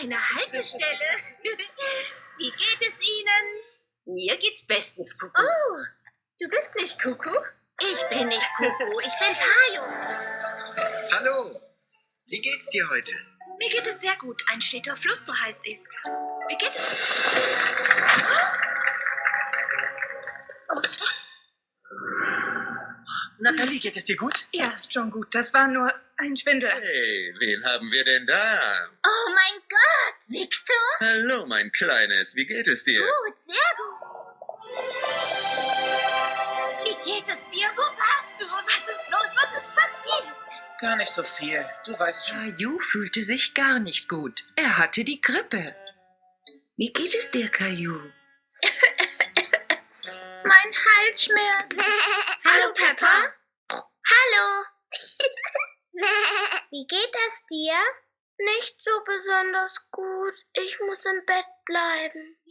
eine Haltestelle. Wie geht es Ihnen? Mir geht's bestens, Kuku. Oh, du bist nicht Kuku? Ich bin nicht Kuku, ich bin Tayo. Hallo, wie geht's dir heute? Mir geht es sehr gut. Ein steter Fluss, so heißt es. Wie geht es? Nathalie, geht es dir gut? Ja, ist schon gut. Das war nur ein Schwindel. Hey, wen haben wir denn da? Oh mein Gott, Victor? Hallo, mein Kleines, wie geht es dir? Gut, sehr gut. Wie geht es dir? Wo warst du? Was ist los? Was ist passiert? Gar nicht so viel, du weißt schon. Caillou fühlte sich gar nicht gut. Er hatte die Grippe. Wie geht es dir, Caillou? Mein Hals schmerzt. Hallo, Peppa. Hallo. Wie geht es dir? Nicht so besonders gut. Ich muss im Bett bleiben.